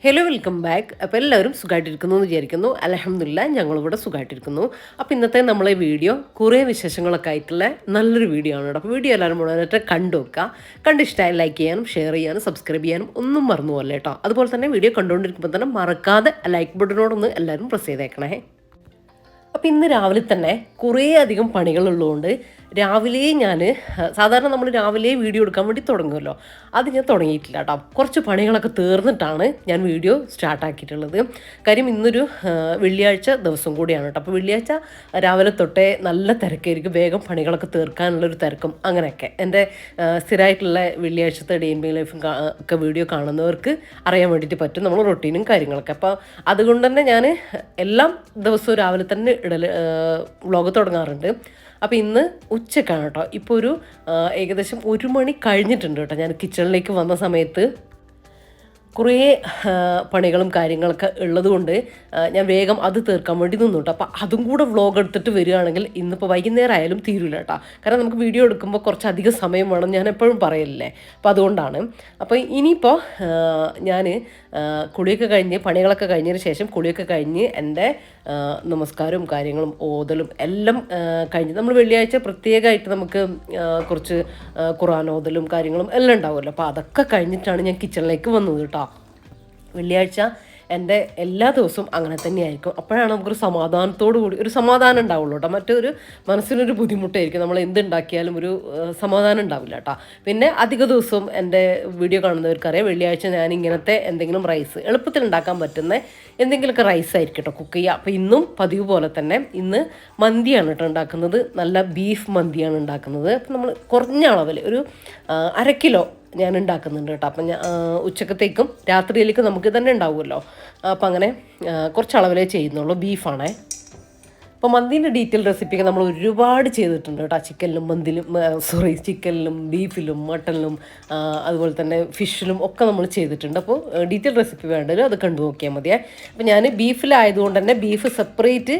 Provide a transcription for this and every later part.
Hello welcome back. അപ്പോൾ എല്ലാവരും സുഖമായിട്ടിരിക്കുന്നു എന്ന് വിചാരിക്കുന്നു. അൽഹംദുലില്ലാഹ് ഞങ്ങളിവിടെ സുഖമായിട്ടിരിക്കുന്നു. അപ്പോൾ ഇന്നത്തെ നമ്മളെ വീഡിയോ കുറേ വിശേഷങ്ങളൊക്കെ ആയിട്ടുള്ള നല്ലൊരു വീഡിയോ ആണ് കേട്ടോ. അപ്പോൾ വീഡിയോ എല്ലാവരും മുഴുവനായിട്ട് കണ്ടു വെക്കുക. കണ്ടിഷ്ടമായി ലൈക്ക് ചെയ്യാനും ഷെയർ ചെയ്യാനും സബ്സ്ക്രൈബ് ചെയ്യാനും ഒന്നും മറന്നു പോലെ കേട്ടോ. അതുപോലെ തന്നെ വീഡിയോ കണ്ടുകൊണ്ടിരിക്കുമ്പോൾ തന്നെ മറക്കാതെ ലൈക്ക് ബട്ടനോടൊന്ന് എല്ലാവരും പ്രസ് ചെയ്തേക്കണേ. അപ്പോൾ ഇന്ന് രാവിലെ തന്നെ കുറേ അധികം പണികളുള്ളതുകൊണ്ട് രാവിലെ ഞാൻ സാധാരണ നമ്മൾ രാവിലെ വീഡിയോ എടുക്കാൻ വേണ്ടി തുടങ്ങുമല്ലോ, അത് ഞാൻ തുടങ്ങിയിട്ടില്ല കേട്ടോ. കുറച്ച് പണികളൊക്കെ തീർന്നിട്ടാണ് ഞാൻ വീഡിയോ സ്റ്റാർട്ടാക്കിയിട്ടുള്ളത്. കാര്യം ഇന്നൊരു വെള്ളിയാഴ്ച ദിവസം കൂടിയാണ് കേട്ടോ. അപ്പോൾ വെള്ളിയാഴ്ച രാവിലെ തൊട്ടേ നല്ല തിരക്കായിരിക്കും, വേഗം പണികളൊക്കെ തീർക്കാനുള്ളൊരു തിരക്കും അങ്ങനെയൊക്കെ. എൻ്റെ സ്ഥിരമായിട്ടുള്ള വെള്ളിയാഴ്ചത്തെ ഡേ ഇൻ മൈ ലൈഫും ഒക്കെ വീഡിയോ കാണുന്നവർക്ക് അറിയാൻ വേണ്ടിയിട്ട് പറ്റും, നമ്മൾ റൊട്ടീനും കാര്യങ്ങളൊക്കെ. അപ്പോൾ അതുകൊണ്ട് തന്നെ ഞാൻ എല്ലാം ദിവസവും രാവിലെ തന്നെ വ്ളോഗ് തുടങ്ങാറുണ്ട്. അപ്പോൾ ഇന്ന് ഉച്ചക്കാണ് കേട്ടോ. ഇപ്പോൾ ഒരു ഏകദേശം 1 മണി കഴിഞ്ഞിട്ടുണ്ട് കേട്ടോ. ഞാൻ കിച്ചണിലേക്ക് വന്ന സമയത്ത് കുറേ പണികളും കാര്യങ്ങളൊക്കെ ഉള്ളതുകൊണ്ട് ഞാൻ വേഗം അത് തീർക്കാൻ വേണ്ടി നിന്നു കേട്ടോ. അപ്പോൾ അതും കൂടെ വ്ളോഗ് എടുത്തിട്ട് വരികയാണെങ്കിൽ ഇന്നിപ്പോൾ വൈകുന്നേരം ആയാലും തീരില്ല കേട്ടോ. കാരണം നമുക്ക് വീഡിയോ എടുക്കുമ്പോൾ കുറച്ചധികം സമയം വേണം, ഞാൻ എപ്പോഴും പറയില്ലേ. അപ്പോൾ അതുകൊണ്ടാണ്. അപ്പോൾ ഇനിയിപ്പോൾ ഞാൻ കുളിയൊക്കെ കഴിഞ്ഞ് പണികളൊക്കെ കഴിഞ്ഞതിന് ശേഷം കുളിയൊക്കെ കഴിഞ്ഞ് എൻ്റെ നമസ്കാരവും കാര്യങ്ങളും ഓതലും എല്ലാം കഴിഞ്ഞ്, നമ്മൾ വെള്ളിയാഴ്ച പ്രത്യേകമായിട്ട് നമുക്ക് കുറച്ച് ഖുർആൻ ഓതലും കാര്യങ്ങളും എല്ലാം ഉണ്ടാവുമല്ലോ. അപ്പോൾ അതൊക്കെ കഴിഞ്ഞിട്ടാണ് ഞാൻ കിച്ചണിലേക്ക് വന്നത് കേട്ടോ. വെള്ളിയാഴ്ച എൻ്റെ എല്ലാ ദിവസവും അങ്ങനെ തന്നെയായിരിക്കും. അപ്പോഴാണ് നമുക്കൊരു സമാധാനത്തോടു കൂടി ഒരു സമാധാനം ഉണ്ടാവുള്ളൂ കേട്ടോ. മറ്റൊരു മനസ്സിനൊരു ബുദ്ധിമുട്ടായിരിക്കും, നമ്മൾ എന്തുണ്ടാക്കിയാലും ഒരു സമാധാനം ഉണ്ടാവില്ല കേട്ടോ. പിന്നെ അധിക ദിവസവും എൻ്റെ വീഡിയോ കാണുന്നവർക്കറിയാം, വെള്ളിയാഴ്ച ഞാൻ ഇങ്ങനത്തെ എന്തെങ്കിലും റൈസ് എളുപ്പത്തിൽ ഉണ്ടാക്കാൻ പറ്റുന്ന എന്തെങ്കിലുമൊക്കെ റൈസ് ആയിരിക്കും കേട്ടോ കുക്ക് ചെയ്യുക. അപ്പോൾ ഇന്നും പതിവ് പോലെ തന്നെ ഇന്ന് മന്തിയാണ് കേട്ടോ ഉണ്ടാക്കുന്നത്. നല്ല ബീഫ് മന്തിയാണ് ഉണ്ടാക്കുന്നത്. അപ്പം നമ്മൾ കുറഞ്ഞ അളവിൽ ഒരു 1/2 കിലോ ഞാൻ ഉണ്ടാക്കുന്നുണ്ട് കേട്ടോ. അപ്പം ഞാൻ ഉച്ചക്കത്തേക്കും രാത്രിയിലേക്കും നമുക്ക് തന്നെ ഉണ്ടാവുമല്ലോ. അപ്പം അങ്ങനെ കുറച്ച് അളവിലേ ചെയ്യുന്നുള്ളൂ. ബീഫാണേ. അപ്പോൾ മന്തീൻ്റെ ഡീറ്റെയിൽ റെസിപ്പിയൊക്കെ നമ്മൾ ഒരുപാട് ചെയ്തിട്ടുണ്ട് കേട്ടോ. ചിക്കനിലും ബീഫിലും മട്ടനിലും അതുപോലെ തന്നെ ഫിഷിലും ഒക്കെ നമ്മൾ ചെയ്തിട്ടുണ്ട്. അപ്പോൾ ഡീറ്റെയിൽ റെസിപ്പി വേണ്ടല്ലോ അത് കണ്ടു നോക്കിയാൽ മതിയേ. അപ്പോൾ ഞാൻ ബീഫിലായതുകൊണ്ട് തന്നെ ബീഫ് സെപ്പറേറ്റ്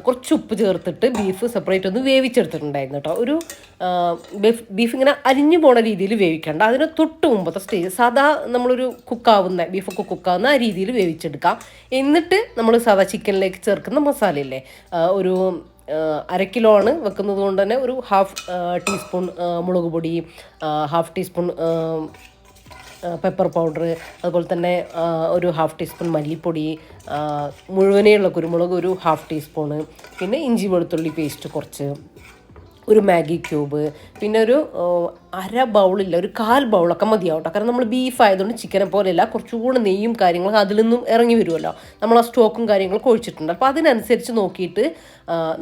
കുറച്ച് ഉപ്പ് ചേർത്തിട്ട് ബീഫ് സെപ്പറേറ്റ് ഒന്ന് വേവിച്ചെടുത്തിട്ടുണ്ടായിരുന്നു കേട്ടോ. ഒരു ബീഫ് ഇങ്ങനെ അരിഞ്ഞു പോണ രീതിയിൽ വേവിക്കേണ്ട, അതിന് തൊട്ട് മുമ്പത്തെ സ്റ്റേജ് സാധാ നമ്മളൊരു ബീഫൊക്കെ കുക്കാവുന്ന ആ രീതിയിൽ വേവിച്ചെടുക്കാം. എന്നിട്ട് നമ്മൾ സാധാ ചിക്കനിലേക്ക് ചേർക്കുന്ന മസാലയില്ലേ, ഒരു 1/2 കിലോ ആണ് വെക്കുന്നത് കൊണ്ട് തന്നെ ഒരു 1/2 ടീസ്പൂൺ മുളക് പൊടി, 1/2 ടീസ്പൂൺ പെപ്പർ പൗഡർ, അതുപോലെ തന്നെ ഒരു 1/2 ടീസ്പൂൺ മല്ലിപ്പൊടി, മുഴുവനെയുള്ള കുരുമുളക് ഒരു 1/2 ടീസ്പൂണ്, പിന്നെ ഇഞ്ചി വെളുത്തുള്ളി പേസ്റ്റ് കുറച്ച്, ഒരു മാഗി ക്യൂബ്, പിന്നെ ഒരു 1/2 ബൗളില്ല ഒരു 1/4 ബൗളൊക്കെ മതിയാവട്ടോ. കാരണം നമ്മൾ ബീഫ് ആയതുകൊണ്ട് ചിക്കനെ പോലെയല്ല, കുറച്ചുകൂടെ നെയ്യും കാര്യങ്ങളൊക്കെ അതിൽ നിന്നും ഇറങ്ങി വരുമല്ലോ, നമ്മൾ ആ സ്റ്റോക്കും കാര്യങ്ങളൊക്കെ ഒഴിച്ചിട്ടുണ്ട്. അപ്പോൾ അതിനനുസരിച്ച് നോക്കിയിട്ട്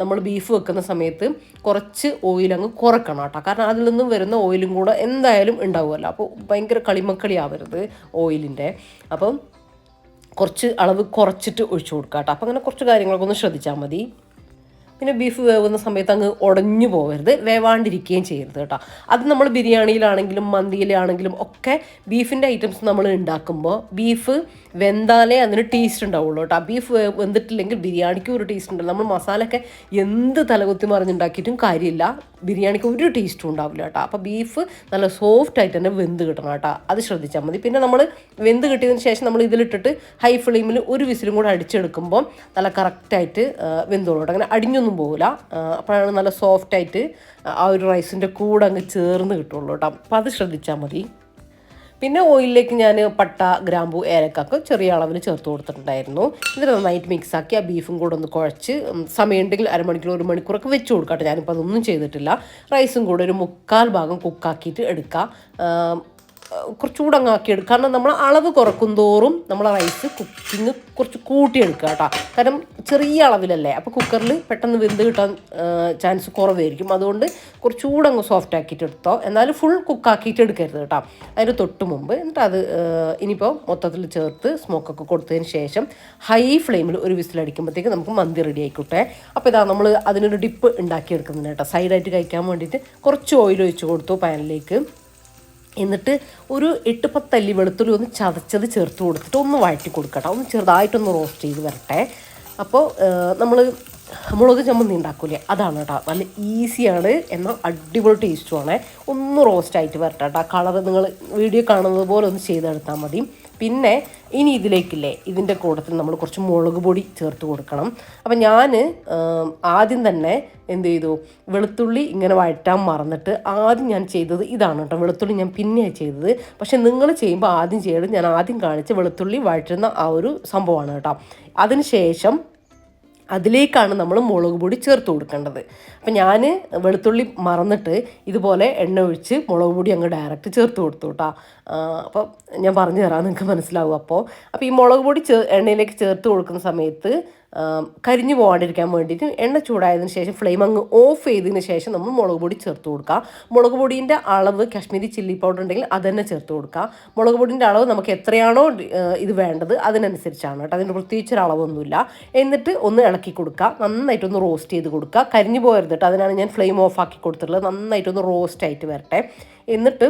നമ്മൾ ബീഫ് വെക്കുന്ന സമയത്ത് കുറച്ച് ഓയിൽ അങ്ങ് കുറക്കണം കേട്ടോ. കാരണം അതിൽ നിന്നും വരുന്ന ഓയിലും കൂടെ എന്തായാലും ഉണ്ടാവുമല്ലോ. അപ്പോൾ ഭയങ്കര കളിമക്കളി ആവരുത് ഓയിലിൻ്റെ. അപ്പം കുറച്ച് അളവ് കുറച്ചിട്ട് ഒഴിച്ചു കൊടുക്കാം കേട്ടോ. അപ്പോൾ അങ്ങനെ കുറച്ച് കാര്യങ്ങളൊക്കെ ഒന്ന് ശ്രദ്ധിച്ചാൽ മതി. പിന്നെ ബീഫ് വേവുന്ന സമയത്ത് അങ്ങ് ഉടഞ്ഞു പോകരുത്, വേവാണ്ടിരിക്കുകയും ചെയ്യരുത് കേട്ടോ. അത് നമ്മൾ ബിരിയാണിയിലാണെങ്കിലും മന്തിയിലാണെങ്കിലും ഒക്കെ ബീഫിൻ്റെ ഐറ്റംസ് നമ്മൾ ഉണ്ടാക്കുമ്പോൾ ബീഫ് വെന്താലേ അതിന് ടേസ്റ്റ് ഉണ്ടാവുള്ളൂ കേട്ടോ. ബീഫ് വെന്തിട്ടില്ലെങ്കിൽ ബിരിയാണിക്ക് ഒരു ടേസ്റ്റ് ഉണ്ട്. നമ്മൾ മസാലയൊക്കെ എന്ത് തലകുത്തി മറിഞ്ഞുണ്ടാക്കിയിട്ടും കാര്യമില്ല, ബിരിയാണിക്ക് ഒരു ടേസ്റ്റും ഉണ്ടാവില്ല കേട്ടോ. അപ്പോൾ ബീഫ് നല്ല സോഫ്റ്റായിട്ട് തന്നെ വെന്ത് കിട്ടണം കേട്ടോ, അത് ശ്രദ്ധിച്ചാൽ മതി. പിന്നെ നമ്മൾ വെന്ത് കിട്ടിയതിന് ശേഷം നമ്മൾ ഇതിലിട്ടിട്ട് ഹൈ ഫ്ലെയിമിൽ ഒരു വിസിലും കൂടെ അടിച്ചെടുക്കുമ്പോൾ നല്ല കറക്റ്റായിട്ട് വെന്തോളൂ കേട്ടോ. അങ്ങനെ അടിഞ്ഞൊന്നും പോകില്ല. അപ്പോഴാണ് നല്ല സോഫ്റ്റായിട്ട് ആ ഒരു റൈസിൻ്റെ കൂടെ അങ്ങ് ചേർന്ന് കിട്ടുള്ളൂ കേട്ടോ. അപ്പോൾ അത് ശ്രദ്ധിച്ചാൽ മതി. പിന്നെ ഓയിലിലേക്ക് ഞാൻ പട്ട, ഗ്രാമ്പു, ഏലക്കൊക്കെ ചെറിയ അളവിൽ ചേർത്ത് കൊടുത്തിട്ടുണ്ടായിരുന്നു. ഇത് നന്നായിട്ട് മിക്സാക്കി ആ ബീഫും കൂടെ ഒന്ന് കുഴച്ച് സമയമുണ്ടെങ്കിൽ 1/2 മണിക്കൂർ 1 മണിക്കൂറൊക്കെ വെച്ച് കൊടുക്കട്ടെ. ഞാനിപ്പോൾ അതൊന്നും ചെയ്തിട്ടില്ല. റൈസും കൂടെ ഒരു 3/4 ഭാഗം കുക്കാക്കിയിട്ട് എടുക്കുക. കുറച്ചുകൂടെ അങ്ങ് ആക്കിയെടുക്കുക. കാരണം നമ്മൾ അളവ് കുറക്കും തോറും നമ്മൾ റൈസ് കുക്കിങ് കുറച്ച് കൂട്ടിയെടുക്കുക കേട്ടോ. കാരണം ചെറിയ അളവിലല്ലേ, അപ്പോൾ കുക്കറിൽ പെട്ടെന്ന് വെന്ത് കിട്ടാൻ ചാൻസ് കുറവായിരിക്കും. അതുകൊണ്ട് കുറച്ചുകൂടെ അങ്ങ് സോഫ്റ്റ് ആക്കിയിട്ട് എടുത്തോ. എന്നാലും ഫുൾ കുക്കാക്കിയിട്ട് എടുക്കരുത് കേട്ടോ, അതിന് തൊട്ട് മുമ്പ്. എന്നിട്ട് അത് ഇനിയിപ്പോൾ മൊത്തത്തിൽ ചേർത്ത് സ്മോക്കൊക്കെ കൊടുത്തതിന് ശേഷം ഹൈ ഫ്ലെയിമിൽ ഒരു വിസിലടിക്കുമ്പോഴത്തേക്ക് നമുക്ക് മന്തി റെഡി ആയിക്കോട്ടെ. അപ്പോൾ ഇതാ നമ്മൾ അതിനൊരു ഡിപ്പ് ഉണ്ടാക്കിയെടുക്കുന്നുണ്ട് കേട്ടോ. സൈഡായിട്ട് കഴിക്കാൻ വേണ്ടിയിട്ട് കുറച്ച് ഓയിൽ ഒഴിച്ച് കൊടുത്തു പാനിലേക്ക്. എന്നിട്ട് ഒരു 8-10 അല്ലി വെളുത്തുള്ളി ഒന്ന് ചതച്ചത് ചേർത്ത് കൊടുത്തിട്ട് ഒന്ന് വഴറ്റി കൊടുക്കട്ടെ. ഒന്ന് ചെറുതായിട്ടൊന്ന് റോസ്റ്റ് ചെയ്ത് വരട്ടെ. അപ്പോൾ നമ്മൾ മുളക് ചമ്മന്തി ഉണ്ടാക്കൂലേ, അതാണ് കേട്ടോ. നല്ല ഈസിയാണ്, എന്നാൽ അടിപൊളി ടേസ്റ്റുമാണ്. ഒന്ന് റോസ്റ്റായിട്ട് വരട്ടെ കേട്ടോ. കളർ നിങ്ങൾ വീഡിയോ കാണുന്നത് പോലെ ഒന്ന് ചെയ്തെടുത്താൽ മതി. പിന്നെ ഇനി ഇതിലേക്കില്ലേ, ഇതിൻ്റെ കൂട്ടത്തിൽ നമ്മൾ കുറച്ച് മുളക് പൊടി ചേർത്ത് കൊടുക്കണം. അപ്പം ഞാൻ ആദ്യം തന്നെ എന്ത് ചെയ്തു, വെളുത്തുള്ളി ഇങ്ങനെ വഴറ്റാൻ മറന്നിട്ട് ആദ്യം ഞാൻ ചെയ്തത് ഇതാണ് കേട്ടോ. വെളുത്തുള്ളി ഞാൻ പിന്നെയാണ് ചെയ്തത്. പക്ഷെ നിങ്ങൾ ചെയ്യുമ്പോൾ ആദ്യം ചെയ്യരുത്. ഞാൻ ആദ്യം കാണിച്ച വെളുത്തുള്ളി വഴറ്റുന്ന ആ ഒരു സംഭവമാണ് കേട്ടോ. അതിന് ശേഷം അതിലേക്കാണ് നമ്മൾ മുളക് പൊടി ചേർത്ത് കൊടുക്കേണ്ടത്. അപ്പം ഞാൻ വെളുത്തുള്ളി മറന്നിട്ട് ഇതുപോലെ എണ്ണ ഒഴിച്ച് മുളക് പൊടി അങ്ങ് ഡയറക്റ്റ് ചേർത്ത് കൊടുത്തു കേട്ടോ. അപ്പോൾ ഞാൻ പറഞ്ഞു തരാം, നിങ്ങൾക്ക് മനസ്സിലാവും. അപ്പോൾ ഈ മുളക് പൊടി എണ്ണയിലേക്ക് ചേർത്ത് കൊടുക്കുന്ന സമയത്ത് കരിഞ്ഞു പോകാണ്ടിരിക്കാൻ വേണ്ടിയിട്ട് എണ്ണ ചൂടായതിന് ശേഷം ഫ്ലെയിം അങ്ങ് ഓഫ് ചെയ്തതിന് ശേഷം നമ്മൾ മുളക് പൊടി ചേർത്ത് കൊടുക്കുക. മുളക് പൊടീൻ്റെ അളവ് കാശ്മീരി ചില്ലി പൗഡർ ഉണ്ടെങ്കിൽ അത് തന്നെ ചേർത്ത് കൊടുക്കുക. മുളക് പൊടീൻ്റെ അളവ് നമുക്ക് എത്രയാണോ ഇത് വേണ്ടത് അതിനനുസരിച്ചാണ് കേട്ടോ. അതിന് പ്രത്യേകിച്ചൊരു അളവൊന്നുമില്ല. എന്നിട്ട് ഒന്ന് ഇളക്കി കൊടുക്കുക, നന്നായിട്ടൊന്ന് റോസ്റ്റ് ചെയ്ത് കൊടുക്കുക. കരിഞ്ഞു പോകരുത് കേട്ടോ, അതിനാണ് ഞാൻ ഫ്ലെയിം ഓഫ് ആക്കി കൊടുത്തിട്ടുള്ളത്. നന്നായിട്ടൊന്ന് റോസ്റ്റ് ആയിട്ട് വരട്ടെ. എന്നിട്ട്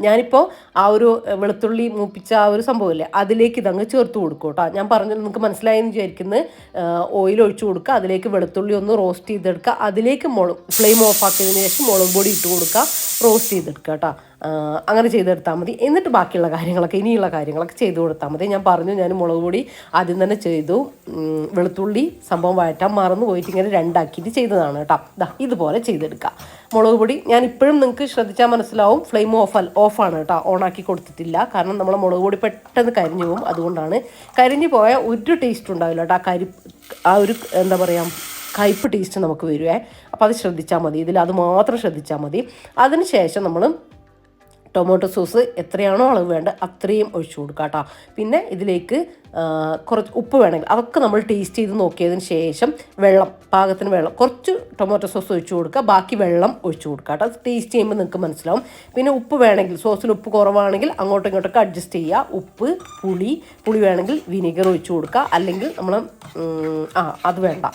ഞാനിപ്പോൾ ആ ഒരു വെളുത്തുള്ളി മൂപ്പിച്ച ആ ഒരു സംഭവമില്ലേ, അതിലേക്ക് ഇതങ്ങ് ചേർത്ത് കൊടുക്കും കേട്ടോ. ഞാൻ പറഞ്ഞത് നിങ്ങൾക്ക് മനസ്സിലായെന്ന് വിചാരിക്കുന്നത്. ഓയിൽ ഒഴിച്ച് കൊടുക്കുക, അതിലേക്ക് വെളുത്തുള്ളി ഒന്ന് റോസ്റ്റ് ചെയ്തെടുക്കുക, അതിലേക്ക് ഫ്ലെയിം ഓഫ് ആക്കിയതിന് ശേഷം മുളക് പൊടി ഇട്ട് കൊടുക്കുക, റോസ്റ്റ് ചെയ്തെടുക്കുക കേട്ടോ. അങ്ങനെ ചെയ്തെടുത്താൽ മതി. എന്നിട്ട് ബാക്കിയുള്ള കാര്യങ്ങളൊക്കെ, ഇനിയുള്ള കാര്യങ്ങളൊക്കെ ചെയ്ത് കൊടുത്താൽ മതി. ഞാൻ പറഞ്ഞു, ഞാൻ മുളക് പൊടി ആദ്യം തന്നെ ചെയ്തു. വെളുത്തുള്ളി സംഭവം വഴറ്റാൻ മറന്നു പോയിട്ട് ഇങ്ങനെ രണ്ടാക്കിയിട്ട് ചെയ്തതാണ് കേട്ടോ. ഇതുപോലെ ചെയ്തെടുക്കുക. മുളക് പൊടി ഞാൻ ഇപ്പോഴും നിങ്ങൾക്ക് ശ്രദ്ധിച്ചാൽ മനസ്സിലാവും, ഫ്ലെയിം ഓഫാണ് കേട്ടോ, ഓണാക്കി കൊടുത്തിട്ടില്ല. കാരണം നമ്മളെ മുളക് പൊടി പെട്ടെന്ന് കരിഞ്ഞു പോകും. അതുകൊണ്ടാണ്. കരിഞ്ഞു പോയാൽ ഒരു ടേസ്റ്റ് ഉണ്ടാവില്ല കേട്ടോ. ആ ഒരു എന്താ പറയുക, കയ്പ്പ് ടേസ്റ്റ് നമുക്ക് വരുവേ. അപ്പോൾ അത് ശ്രദ്ധിച്ചാൽ മതി, ഇതിൽ അത് മാത്രം ശ്രദ്ധിച്ചാൽ മതി. അതിന് ശേഷം നമ്മൾ ടൊമാറ്റോ സോസ് എത്രയാണോ അളവ് വേണ്ട അത്രയും ഒഴിച്ചു കൊടുക്കുക കേട്ടോ. പിന്നെ ഇതിലേക്ക് കുറച്ച് ഉപ്പ് വേണമെങ്കിൽ അതൊക്കെ നമ്മൾ ടേസ്റ്റ് ചെയ്ത് നോക്കിയതിന് ശേഷം പാകത്തിന് വെള്ളം, കുറച്ച് ടൊമാറ്റോ സോസ് ഒഴിച്ചു കൊടുക്കുക, ബാക്കി വെള്ളം ഒഴിച്ചു കൊടുക്കുക കേട്ടോ. അത് ടേസ്റ്റ് ചെയ്യുമ്പോൾ നിങ്ങൾക്ക് മനസ്സിലാവും. പിന്നെ ഉപ്പ് വേണമെങ്കിൽ, സോസിൽ ഉപ്പ് കുറവാണെങ്കിൽ അങ്ങോട്ടും ഇങ്ങോട്ടൊക്കെ അഡ്ജസ്റ്റ് ചെയ്യുക. ഉപ്പ്, പുളി വേണമെങ്കിൽ വിനീഗർ ഒഴിച്ചു കൊടുക്കുക. അല്ലെങ്കിൽ നമ്മൾ അത് വേണ്ട,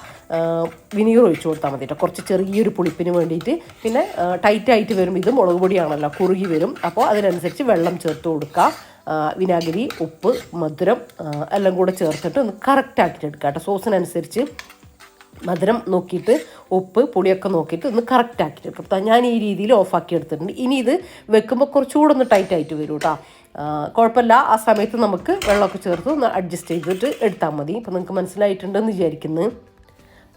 വിനീഗർ ഒഴിച്ചു കൊടുത്താൽ മതി കേട്ടോ, കുറച്ച് ചെറിയൊരു പുളിപ്പിന് വേണ്ടിയിട്ട്. പിന്നെ ടൈറ്റായിട്ട് വരും, ഇത് മുളക് പൊടിയാണല്ലോ, കുറുകി വരും. അപ്പോൾ അതിനനുസരിച്ച് വെള്ളം ചേർത്ത് കൊടുക്കുക. വിനാഗിരി, ഉപ്പ്, മധുരം എല്ലാം കൂടെ ചേർത്തിട്ട് ഒന്ന് കറക്റ്റ് ആക്കിയിട്ട് എടുക്കുക കേട്ടോ. സോസിനനുസരിച്ച് മധുരം നോക്കിയിട്ട്, ഉപ്പ്, പുളിയൊക്കെ നോക്കിയിട്ട് ഒന്ന് കറക്റ്റ് ആക്കിയിട്ട് എടുക്കുക. ഞാൻ ഈ രീതിയിൽ ഓഫാക്കി എടുത്തിട്ടുണ്ട്. ഇനി ഇത് വെക്കുമ്പോൾ കുറച്ചുകൂടെ ഒന്ന് ടൈറ്റായിട്ട് വരും കേട്ടോ. കുഴപ്പമില്ല, ആ സമയത്ത് നമുക്ക് വെള്ളമൊക്കെ ചേർത്ത് ഒന്ന് അഡ്ജസ്റ്റ് ചെയ്തിട്ട് എടുത്താൽ മതി. ഇപ്പം നിങ്ങൾക്ക് മനസ്സിലായിട്ടുണ്ടെന്ന് വിചാരിക്കുന്നു.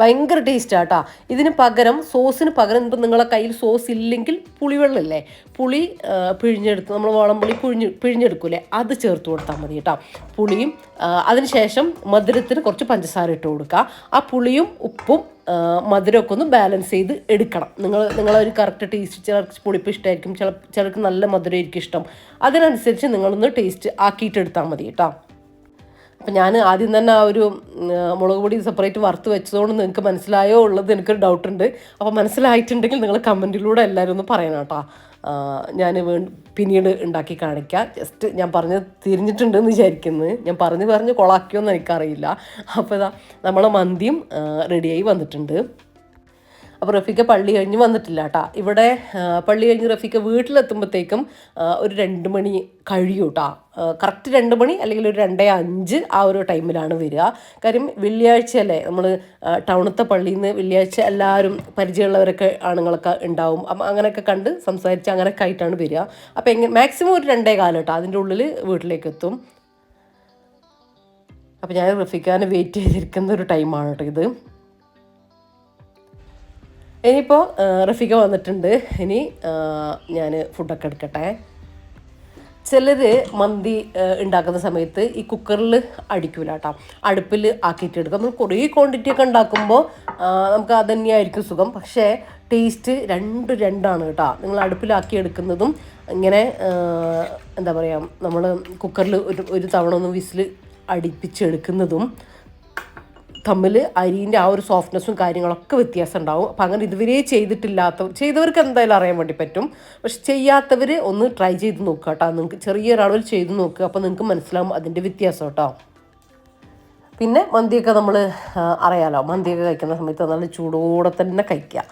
ഭയങ്കര ടേസ്റ്റാണ് കേട്ടോ. ഇതിന് പകരം, സോസിന് പകരം ഇപ്പം നിങ്ങളെ കയ്യിൽ സോസ് ഇല്ലെങ്കിൽ പുളിവെള്ളമില്ലേ, പുളി പിഴിഞ്ഞെടുത്ത്, നമ്മൾ വാളംപുളി പിഴിഞ്ഞെടുക്കൂലേ, അത് ചേർത്ത് കൊടുത്താൽ മതി കേട്ടോ. പുളിയും അതിനുശേഷം മധുരത്തിന് കുറച്ച് പഞ്ചസാര ഇട്ട് കൊടുക്കുക. ആ പുളിയും ഉപ്പും മധുരമൊക്കെ ഒന്ന് ബാലൻസ് ചെയ്ത് എടുക്കണം. നിങ്ങളൊരു കറക്റ്റ് ടേസ്റ്റ്, ചിലർക്ക് പുളിപ്പ് ഇഷ്ടമായിരിക്കും, ചിലർക്ക് നല്ല മധുരമായിരിക്കും ഇഷ്ടം. അതിനനുസരിച്ച് നിങ്ങളൊന്ന് ടേസ്റ്റ് ആക്കിയിട്ട് എടുത്താൽ മതി കേട്ടോ. അപ്പം ഞാൻ ആദ്യം തന്നെ ആ ഒരു മുളക് പൊടി സെപ്പറേറ്റ് വറുത്ത് വെച്ചതുകൊണ്ട് നിങ്ങൾക്ക് മനസ്സിലായോ ഉള്ളത് എനിക്കൊരു ഡൗട്ടുണ്ട്. അപ്പോൾ മനസ്സിലായിട്ടുണ്ടെങ്കിൽ നിങ്ങൾ കമൻറ്റിലൂടെ എല്ലാവരും ഒന്ന് പറയണം കേട്ടോ. ഞാൻ പിന്നീട് ഉണ്ടാക്കി കാണിക്കാം. ജസ്റ്റ് ഞാൻ പറഞ്ഞ് തിരിഞ്ഞിട്ടുണ്ടെന്ന് വിചാരിക്കുന്നത്. ഞാൻ പറഞ്ഞ് കൊളാക്കിയോന്ന് എനിക്കറിയില്ല. അപ്പോൾ ഇതാ നമ്മളെ മന്തിയും റെഡിയായി വന്നിട്ടുണ്ട്. അപ്പോൾ റഫീഖ പള്ളി കഴിഞ്ഞ് വന്നിട്ടില്ല കേട്ടോ. ഇവിടെ പള്ളി കഴിഞ്ഞ് റഫീഖ വീട്ടിലെത്തുമ്പോഴത്തേക്കും ഒരു 2 മണി കഴിയും കേട്ടോ. കറക്റ്റ് 2 മണി അല്ലെങ്കിൽ ഒരു 2:05 ആ ഒരു ടൈമിലാണ് വരിക. കാര്യം വെള്ളിയാഴ്ചയല്ലേ, നമ്മൾ ടൗണത്തെ പള്ളിയിൽ നിന്ന് വെള്ളിയാഴ്ച എല്ലാവരും പരിചയമുള്ളവരൊക്കെ ആണുങ്ങളൊക്കെ ഉണ്ടാവും. അപ്പം അങ്ങനെയൊക്കെ കണ്ട് സംസാരിച്ച് അങ്ങനെയൊക്കെ ആയിട്ടാണ് വരിക. അപ്പോൾ മാക്സിമം ഒരു 2:15 കേട്ടോ, അതിൻ്റെ ഉള്ളിൽ വീട്ടിലേക്ക് എത്തും. അപ്പോൾ ഞാൻ റഫീഖാനെ വെയിറ്റ് ചെയ്തിരിക്കുന്ന ഒരു ടൈമാണ് കേട്ടോ ഇത്. ഇനിയിപ്പോൾ റഫീഖ വന്നിട്ടുണ്ട്. ഇനി ഞാൻ ഫുഡൊക്കെ എടുക്കട്ടെ. ചിലർ മന്തി ഉണ്ടാക്കുന്ന സമയത്ത് ഈ കുക്കറിൽ അടിക്കൂല കേട്ടോ, അടുപ്പിൽ ആക്കിയിട്ട് എടുക്കും. നമ്മൾ കുറേ ക്വാണ്ടിറ്റി ഒക്കെ ഉണ്ടാക്കുമ്പോൾ നമുക്ക് അത് തന്നെയായിരിക്കും സുഖം. പക്ഷേ ടേസ്റ്റ് രണ്ടാണ് കേട്ടോ. നിങ്ങൾ അടുപ്പിലാക്കി എടുക്കുന്നതും ഇങ്ങനെ എന്താ പറയുക, നമ്മൾ കുക്കറിൽ ഒരു തവണ ഒന്ന് വിസിൽ അടുപ്പിച്ചെടുക്കുന്നതും തമ്മിൽ അരിൻ്റെ ആ ഒരു സോഫ്റ്റ്നെസ്സും കാര്യങ്ങളൊക്കെ വ്യത്യാസം ഉണ്ടാവും. അപ്പം അങ്ങനെ ഇതുവരെ ചെയ്തവർക്ക് എന്തായാലും അറിയാൻ വേണ്ടി പറ്റും. പക്ഷെ ചെയ്യാത്തവർ ഒന്ന് ട്രൈ ചെയ്ത് നോക്കുക കേട്ടോ. നിങ്ങൾക്ക് ചെറിയൊരളവിൽ ചെയ്ത് നോക്കുക, അപ്പോൾ നിങ്ങൾക്ക് മനസ്സിലാവും അതിൻ്റെ വ്യത്യാസം കേട്ടോ. പിന്നെ മന്തിയൊക്കെ നമ്മൾ അറിയാലോ, മന്തിയൊക്കെ കഴിക്കുന്ന സമയത്ത് നല്ല ചൂടോടെ തന്നെ കഴിക്കുക.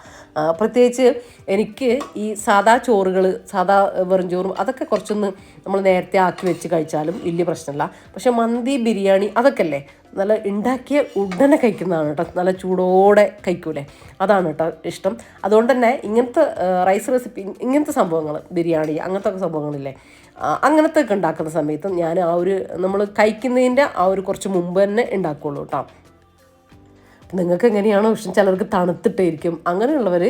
പ്രത്യേകിച്ച് എനിക്ക് ഈ സാദാ ചോറുകൾ, സാദാ വെറും ചോറും അതൊക്കെ കുറച്ചൊന്ന് നമ്മൾ നേരത്തെ ആക്കി വെച്ച് കഴിച്ചാലും വലിയ പ്രശ്നമില്ല. പക്ഷെ മന്തി, ബിരിയാണി അതൊക്കെ അല്ലേ നല്ല ഉണ്ടാക്കിയ ഉടനെ കഴിക്കുന്നതാണ് കേട്ടോ. നല്ല ചൂടോടെ കഴിക്കൂലേ, അതാണ് കേട്ടോ ഇഷ്ടം. അതുകൊണ്ട് തന്നെ ഇങ്ങനത്തെ റൈസ് റെസിപ്പി, ഇങ്ങനത്തെ സംഭവങ്ങൾ, ബിരിയാണി അങ്ങനത്തെ സംഭവങ്ങളില്ലേ, അങ്ങനത്തെ ഒക്കെ ഉണ്ടാക്കുന്ന സമയത്ത് ഞാൻ നമ്മൾ കഴിക്കുന്നതിൻ്റെ കുറച്ച് മുമ്പ് തന്നെ ഉണ്ടാക്കുകയുള്ളൂ കേട്ടോ. നിങ്ങൾക്ക് എങ്ങനെയാണോ ഇഷ്ടം, ചിലർക്ക് തണുത്തിട്ടായിരിക്കും, അങ്ങനെയുള്ളവർ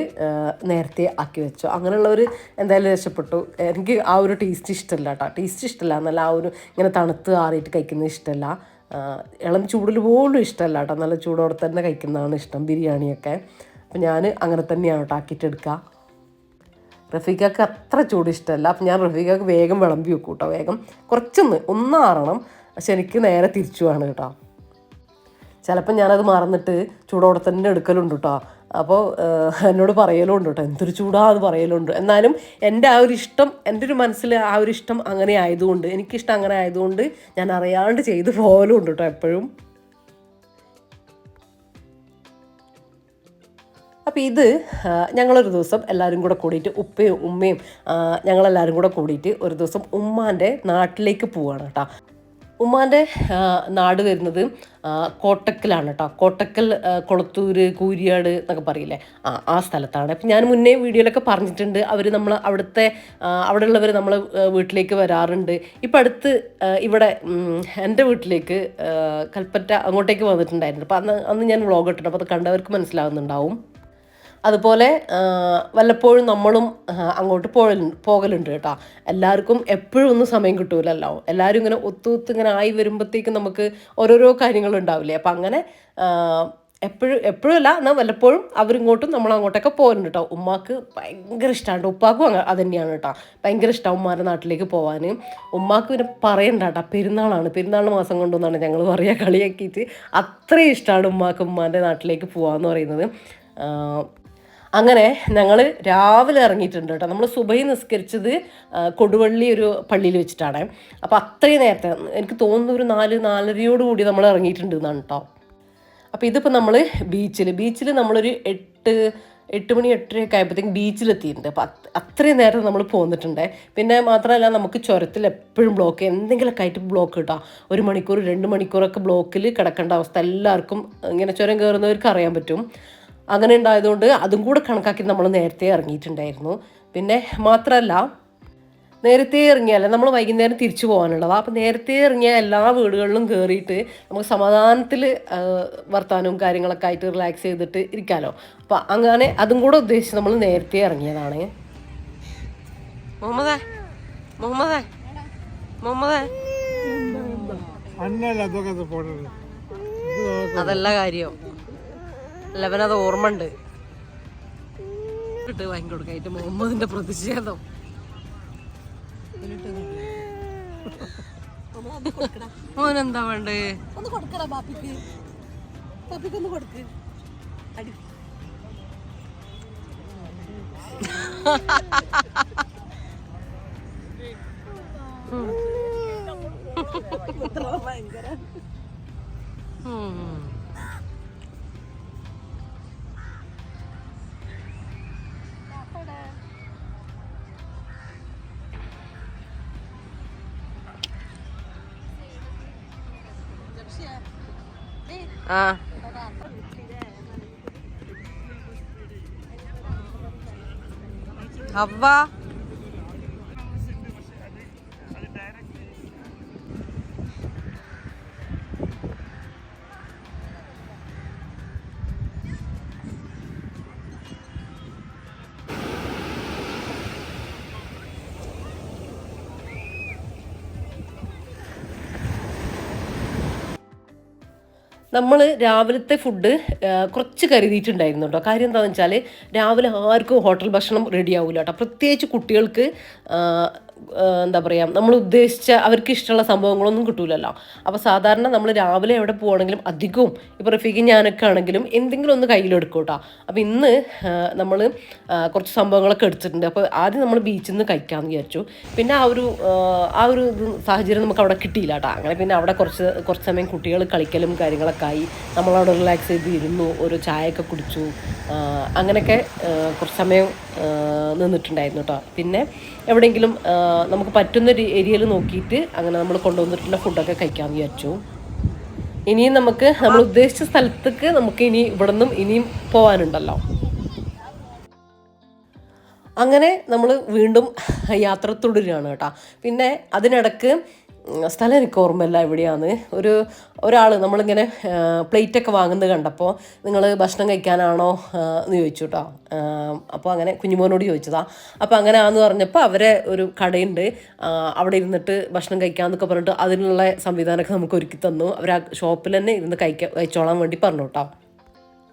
നേരത്തെ ആക്കി വെച്ചോ. അങ്ങനെയുള്ളവർ എന്തായാലും രക്ഷപ്പെട്ടു. എനിക്ക് ടേസ്റ്റ് ഇഷ്ടമല്ല കേട്ടോ, ടേസ്റ്റ് ഇഷ്ടമല്ല എന്നല്ല, ഇങ്ങനെ തണുത്ത് ആറിയിട്ട് കഴിക്കുന്നത് ഇഷ്ടമല്ല. ഇളം ചൂടിൽ പോലും ഇഷ്ടമല്ല കേട്ടോ, നല്ല ചൂടോടെ തന്നെ കഴിക്കുന്നതാണ് ഇഷ്ടം ബിരിയാണിയൊക്കെ. അപ്പം ഞാൻ അങ്ങനെ തന്നെയാണ് കേട്ടോ ആക്കിയിട്ടെടുക്കുക. റഫീഖക്ക് അത്ര ചൂട് ഇഷ്ടമല്ല, അപ്പം ഞാൻ റഫീഖക്ക് വേഗം വിളമ്പി വെക്കും കേട്ടോ. വേഗം ഒന്ന് ആറണം. പക്ഷെ എനിക്ക് നേരെ തിരിച്ചുമാണ് കേട്ടോ. ചിലപ്പോൾ ഞാനത് മറന്നിട്ട് ചൂടോടെ തന്നെ എടുക്കലുണ്ട് കേട്ടോ. അപ്പോൾ എന്നോട് പറയലുണ്ട് കേട്ടോ, എന്തൊരു ചൂടാന്ന് പറയലുണ്ട്. എന്നാലും എൻ്റെ ഇഷ്ടം, എൻ്റെ ഒരു മനസ്സിൽ ഇഷ്ടം അങ്ങനെ ആയതുകൊണ്ട്, എനിക്കിഷ്ടം അങ്ങനെ ആയതുകൊണ്ട് ഞാൻ അറിയാണ്ട് ചെയ്ത് പോകലുണ്ട് കേട്ടോ എപ്പോഴും. അപ്പോൾ ഇത് ഞങ്ങളൊരു ദിവസം എല്ലാവരും കൂടെ കൂടിയിട്ട്, ഉപ്പയും ഉമ്മയും ഞങ്ങളെല്ലാവരും കൂടെ കൂടിയിട്ട് ഒരു ദിവസം ഉമ്മാൻ്റെ നാട്ടിലേക്ക് പോവുകയാണ് കേട്ടോ. ഉമ്മാൻ്റെ നാട് വരുന്നത് കോട്ടക്കലാണ് കേട്ടോ. കോട്ടക്കൽ, കൊളത്തൂർ, കൂരിയാട് എന്നൊക്കെ പറയില്ലേ, ആ സ്ഥലത്താണ്. അപ്പം ഞാൻ മുന്നേ വീഡിയോയിലൊക്കെ പറഞ്ഞിട്ടുണ്ട്, അവിടെയുള്ളവർ നമ്മൾ വീട്ടിലേക്ക് വരാറുണ്ട്. ഇപ്പം അടുത്ത് ഇവിടെ എൻ്റെ വീട്ടിലേക്ക് കൽപ്പറ്റ അങ്ങോട്ടേക്ക് വന്നിട്ടുണ്ടായിരുന്നു. അപ്പം അന്ന് ഞാൻ വ്ളോഗ് ഇട്ടിട്ടുണ്ട്, അപ്പോൾ അത് കണ്ടവർക്ക് മനസ്സിലാവുന്നുണ്ടാവും. അതുപോലെ വല്ലപ്പോഴും നമ്മളും അങ്ങോട്ട് പോകലുണ്ട് കേട്ടോ. എല്ലാവർക്കും എപ്പോഴും ഒന്നും സമയം കിട്ടൂലല്ലോ. എല്ലാവരും ഇങ്ങനെ ഇങ്ങനെ ആയി വരുമ്പോഴത്തേക്കും നമുക്ക് ഓരോരോ കാര്യങ്ങളുണ്ടാവില്ലേ. അപ്പം അങ്ങനെ എപ്പോഴും അല്ല, എന്നാൽ വല്ലപ്പോഴും അവരിങ്ങോട്ടും നമ്മളങ്ങോട്ടൊക്കെ പോകലുണ്ട് കേട്ടോ. ഉമ്മാക്ക് ഭയങ്കര ഇഷ്ടമാണ്, ഉപ്പാക്കും അത് തന്നെയാണ് കേട്ടോ. ഭയങ്കര ഇഷ്ടമാണ് ഉമ്മാരുടെ നാട്ടിലേക്ക് പോകാൻ. ഉമ്മാക്ക് പിന്നെ പറയണ്ട കേട്ടോ, പെരുന്നാൾ മാസം കൊണ്ടൊന്നാണ് ഞങ്ങൾ പറയുക, കളിയാക്കിയിട്ട്. അത്രയും ഇഷ്ടമാണ് ഉമ്മാക്ക് ഉമ്മാൻ്റെ നാട്ടിലേക്ക് പോകാമെന്ന് പറയുന്നത്. അങ്ങനെ ഞങ്ങൾ രാവിലെ ഇറങ്ങിയിട്ടുണ്ട് കേട്ടോ. നമ്മൾ സുബഹി നിസ്കരിച്ചത് കൊടുവള്ളി ഒരു പള്ളിയിൽ വെച്ചിട്ടാണ്. അപ്പോൾ അത്രയും നേരത്തെ, എനിക്ക് തോന്നുന്നു ഒരു 4-4:30 നമ്മൾ ഇറങ്ങിയിട്ടുണ്ട് എന്നാണ് കേട്ടോ. അപ്പോൾ ഇതിപ്പോൾ നമ്മൾ ബീച്ചിൽ നമ്മളൊരു 8 മണി 8:30 ആയപ്പോഴത്തേക്കും ബീച്ചിലെത്തിയിട്ടുണ്ട്. അപ്പോൾ അത്രയും നേരം നമ്മൾ പോന്നിട്ടുണ്ട്. പിന്നെ മാത്രമല്ല, നമുക്ക് ചുരത്തിൽ എപ്പോഴും എന്തെങ്കിലുമൊക്കെ ആയിട്ട് ബ്ലോക്ക് കിട്ടാം. 1 മണിക്കൂർ 2 മണിക്കൂറൊക്കെ ബ്ലോക്കിൽ കിടക്കേണ്ട അവസ്ഥ എല്ലാവർക്കും, ഇങ്ങനെ ചുരം കയറുന്നവർക്ക് അറിയാൻ പറ്റും. അങ്ങനെ ഉണ്ടായതുകൊണ്ട് അതും കൂടെ കണക്കാക്കി നമ്മൾ നേരത്തെ ഇറങ്ങിയിട്ടുണ്ടായിരുന്നു. പിന്നെ മാത്രമല്ല, നേരത്തെ ഇറങ്ങിയാലേ നമ്മൾ വൈകുന്നേരം തിരിച്ചു പോകാനുള്ളതാണ്. അപ്പോൾ നേരത്തെ ഇറങ്ങിയ എല്ലാ വീടുകളിലും കയറിയിട്ട് നമുക്ക് സമാധാനത്തിൽ വർത്താനവും കാര്യങ്ങളൊക്കെ ആയിട്ട് റിലാക്സ് ചെയ്തിട്ട് ഇരിക്കാമല്ലോ. അപ്പോൾ അങ്ങനെ അതും കൂടെ ഉദ്ദേശിച്ച് നമ്മൾ നേരത്തെ ഇറങ്ങിയതാണ്. അതല്ല കാര്യം, ലവനത് ഓർമ്മ ഉണ്ട്. വാങ്ങിക്കൊടുക്കായിട്ട് മുഹമ്മദിന്റെ പ്രതിഷേധം. മോനെന്താ വേണ്ടേ? ഒന്ന് കൊടുക്കടാ ബാപ്പിക്ക്, ബാപ്പിക്കൊന്ന് കൊടുക്ക്. ഭയങ്കര ഹവ്വ നമ്മൾ രാവിലത്തെ ഫുഡ് കുറച്ച് കരുതിയിട്ടുണ്ടായിരുന്നു കേട്ടോ. കാര്യം എന്താണെന്ന് വെച്ചാൽ രാവിലെ ആർക്കും ഹോട്ടൽ ഭക്ഷണം റെഡി ആവില്ല കേട്ടോ. പ്രത്യേകിച്ച് കുട്ടികൾക്ക് എന്താ പറയുക, നമ്മൾ ഉദ്ദേശിച്ച അവർക്ക് ഇഷ്ടമുള്ള സംഭവങ്ങളൊന്നും കിട്ടൂലല്ലോ. അപ്പോൾ സാധാരണ നമ്മൾ രാവിലെ എവിടെ പോവുകയാണെങ്കിലും അധികവും ഇപ്പോൾ റഫീഖ് ഞാനൊക്കെ ആണെങ്കിലും എന്തെങ്കിലും ഒന്ന് കയ്യിലെടുക്കും കേട്ടോ. അപ്പോൾ ഇന്ന് നമ്മൾ കുറച്ച് സംഭവങ്ങളൊക്കെ എടുത്തിട്ടുണ്ട്. അപ്പോൾ ആദ്യം നമ്മൾ ബീച്ചിൽ നിന്ന് കഴിക്കാമെന്ന് വിചാരിച്ചു. പിന്നെ ആ ഒരു സാഹചര്യം നമുക്ക് അവിടെ കിട്ടിയില്ല കേട്ടോ. അങ്ങനെ പിന്നെ അവിടെ കുറച്ച് സമയം കുട്ടികൾ കളിക്കലും കാര്യങ്ങളൊക്കെ ആയി. നമ്മളവിടെ റിലാക്സ് ചെയ്ത് ഇരുന്നു, ഒരു ചായയൊക്കെ കുടിച്ചു. അങ്ങനെയൊക്കെ കുറച്ച് സമയം നിന്നിട്ടുണ്ടായിരുന്നു കേട്ടോ. പിന്നെ എവിടെയെങ്കിലും നമുക്ക് പറ്റുന്ന ഏരിയയിൽ നോക്കിയിട്ട് അങ്ങനെ നമ്മൾ കൊണ്ടുവന്നിട്ടുള്ള ഫുഡൊക്കെ കഴിക്കാമെന്ന് വിചാരിച്ചു. ഇനിയും നമ്മൾ ഉദ്ദേശിച്ച സ്ഥലത്തേക്ക് നമുക്ക് ഇവിടെ നിന്നും ഇനിയും പോകാനുണ്ടല്ലോ. അങ്ങനെ നമ്മൾ വീണ്ടും യാത്ര തുടരുകയാണ് കേട്ടോ. പിന്നെ അതിനിടക്ക് സ്ഥലം എനിക്ക് ഓർമ്മയില്ല എവിടെയാണ്. ഒരാൾ നമ്മളിങ്ങനെ പ്ലേറ്റൊക്കെ വാങ്ങുന്നത് കണ്ടപ്പോൾ നിങ്ങൾ ഭക്ഷണം കഴിക്കാനാണോ എന്ന് ചോദിച്ചു കേട്ടോ. അപ്പോൾ അങ്ങനെ കുഞ്ഞുമോനോട് ചോദിച്ചതാണ്. അപ്പോൾ അങ്ങനെ ആണെന്ന് പറഞ്ഞപ്പോൾ അവരെ ഒരു കടയുണ്ട്, അവിടെ ഇരുന്നിട്ട് ഭക്ഷണം കഴിക്കാമെന്നൊക്കെ പറഞ്ഞിട്ട് അതിനുള്ള സംവിധാനമൊക്കെ നമുക്ക് ഒരുക്കി തന്നു. അവർ ആ ഷോപ്പിൽ തന്നെ ഇരുന്ന് കഴിച്ചോളാൻ വേണ്ടി പറഞ്ഞു കേട്ടോ.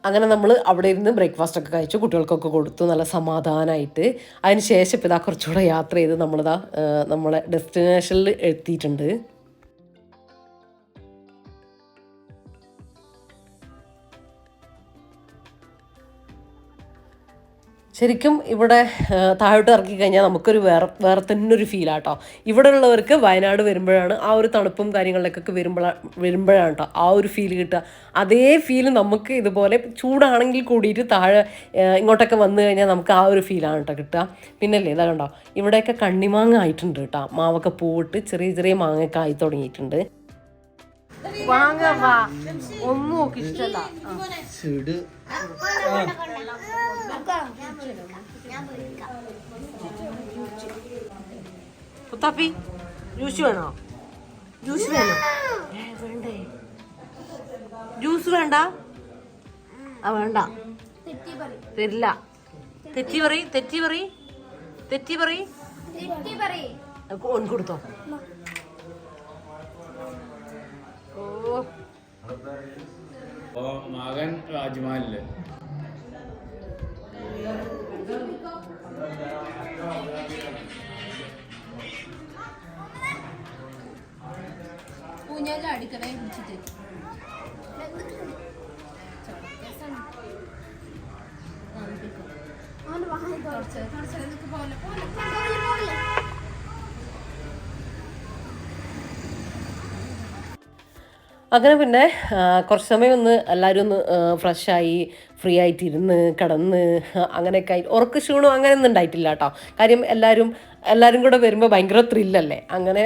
അങ്ങനെ നമ്മൾ അവിടെ ഇരുന്ന് ബ്രേക്ക്ഫാസ്റ്റൊക്കെ കഴിച്ചു, കുട്ടികൾക്കൊക്കെ കൊടുത്തു നല്ല സമാധാനമായിട്ട്. അതിന് ശേഷം ഇപ്പോൾ ഇതാ കുറച്ചുകൂടെ യാത്ര ചെയ്ത് നമ്മളെ ഡെസ്റ്റിനേഷനിൽ എത്തിയിട്ടുണ്ട്. ശരിക്കും ഇവിടെ താഴോട്ട് ഇറക്കി കഴിഞ്ഞാൽ നമുക്കൊരു വേറെ തന്നെ ഒരു ഫീലാട്ടോ. ഇവിടെ ഉള്ളവർക്ക് വയനാട് വരുമ്പോഴാണ് ആ ഒരു തണുപ്പും കാര്യങ്ങളിലേക്കൊക്കെ വരുമ്പോഴാണ് കേട്ടോ ആ ഒരു ഫീൽ കിട്ടുക. അതേ ഫീൽ നമുക്ക് ഇതുപോലെ ചൂടാണെങ്കിൽ കൂടിയിട്ട് താഴെ ഇങ്ങോട്ടൊക്കെ വന്നു കഴിഞ്ഞാൽ നമുക്ക് ആ ഒരു ഫീലാണ് കേട്ടോ കിട്ടുക. പിന്നല്ലേ ഇതാ കണ്ടോ, ഇവിടെയൊക്കെ കണ്ണിമാങ്ങ ആയിട്ടുണ്ട് കേട്ടോ. മാവൊക്കെ പൂവിട്ട് ചെറിയ ചെറിയ മാങ്ങയൊക്കെ ആയി തുടങ്ങിയിട്ടുണ്ട്. ഒന്നും നോക്കി ഇഷ്ടമല്ല. മുത്താപ്പി ജ്യൂസ് വേണോ? ജ്യൂസ് വേണോ? വേണ്ടേ? ജ്യൂസ് വേണ്ട? വേണ്ട, തരില്ല. തെറ്റി പറ ഓൻ കൊടുത്തോ. മകൻ രാജ്മഹലില് ഊഞ്ഞാലിൽ അടിക്കടേ പിടിച്ചിട്ട് അങ്ങനെ പിന്നെ കുറച്ച് സമയം എല്ലാവരും ഒന്ന് ഫ്രഷായി ഫ്രീ ആയിട്ട് ഇരുന്ന് കിടന്ന് അങ്ങനെയൊക്കെ ആയി. ഉറക്ക ക്ഷീണോ അങ്ങനെയൊന്നും ഉണ്ടായിട്ടില്ല കേട്ടോ. കാര്യം എല്ലാവരും കൂടെ വരുമ്പോൾ ഭയങ്കര ത്രില്ലല്ലേ. അങ്ങനെ